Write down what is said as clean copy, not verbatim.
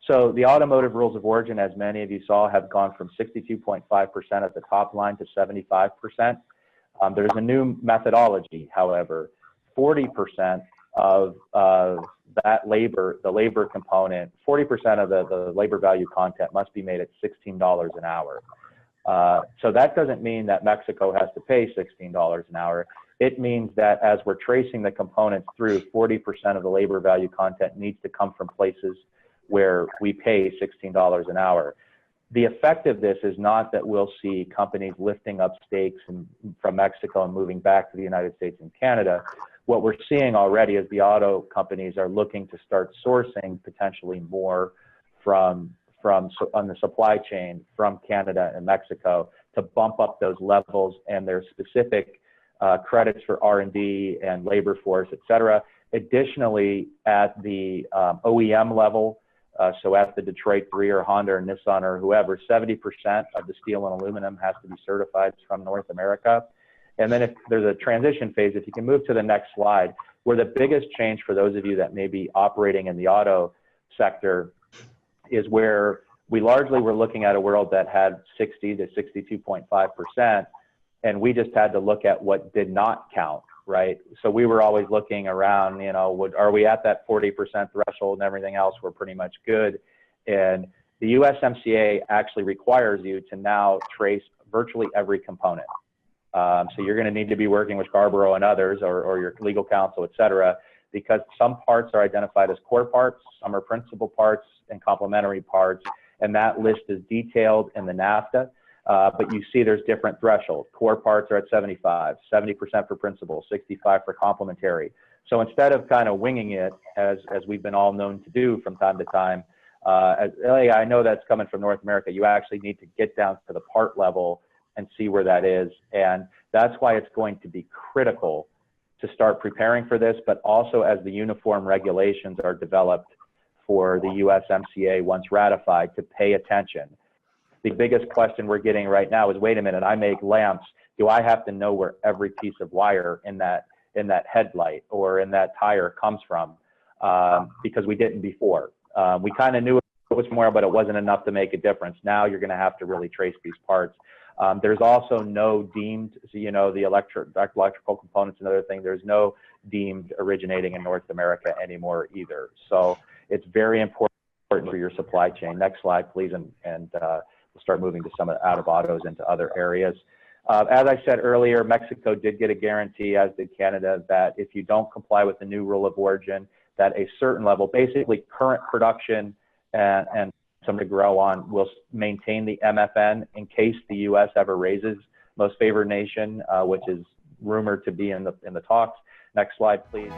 So the automotive rules of origin, as many of you saw, have gone from 62.5% at the top line to 75%. There's a new methodology, however. 40% of that labor, the labor component, 40% of the labor value content must be made at $16 an hour. So that doesn't mean that Mexico has to pay $16 an hour. It means that as we're tracing the components through, 40% of the labor value content needs to come from places where we pay $16 an hour. The effect of this is not that we'll see companies lifting up stakes from Mexico and moving back to the United States and Canada. What we're seeing already is the auto companies are looking to start sourcing potentially more on the supply chain from Canada and Mexico to bump up those levels and their specific credits for R&D and labor force, et cetera. Additionally, at the OEM level, so at the Detroit 3 or Honda or Nissan or whoever, 70% of the steel and aluminum has to be certified from North America. And then if there's a transition phase, if you can move to the next slide, where the biggest change for those of you that may be operating in the auto sector is where we largely were looking at a world that had 60 to 62.5%, and we just had to look at what did not count, right? So we were always looking around, you know, are we at that 40% threshold and everything else, we're pretty much good. And the USMCA actually requires you to now trace virtually every component. So you're going to need to be working with Scarbrough and others, or your legal counsel, et cetera, because some parts are identified as core parts, some are principal parts and complementary parts, and that list is detailed in the NAFTA. But you see there's different thresholds. Core parts are at 75, 70% for principal, 65 for complementary. So instead of kind of winging it, as we've been all known to do from time to time, I know that's coming from North America, you actually need to get down to the part level and see where that is. And that's why it's going to be critical to start preparing for this, but also as the uniform regulations are developed for the USMCA once ratified, to pay attention. The biggest question we're getting right now is, wait a minute, I make lamps. Do I have to know where every piece of wire in that headlight or in that tire comes from? Because we didn't before. We kind of knew it was more, but it wasn't enough to make a difference. Now you're going to have to really trace these parts. There's also no deemed, so, you know, the electrical components and other things, there's no deemed originating in North America anymore either. So it's very important for your supply chain. Next slide, please, and we'll start moving to some out of autos into other areas. As I said earlier, Mexico did get a guarantee, as did Canada, that if you don't comply with the new rule of origin, that a certain level, basically current production and some to grow on, will maintain the MFN in case the U.S. ever raises most favored nation, which is rumored to be in the talks. Next slide, please.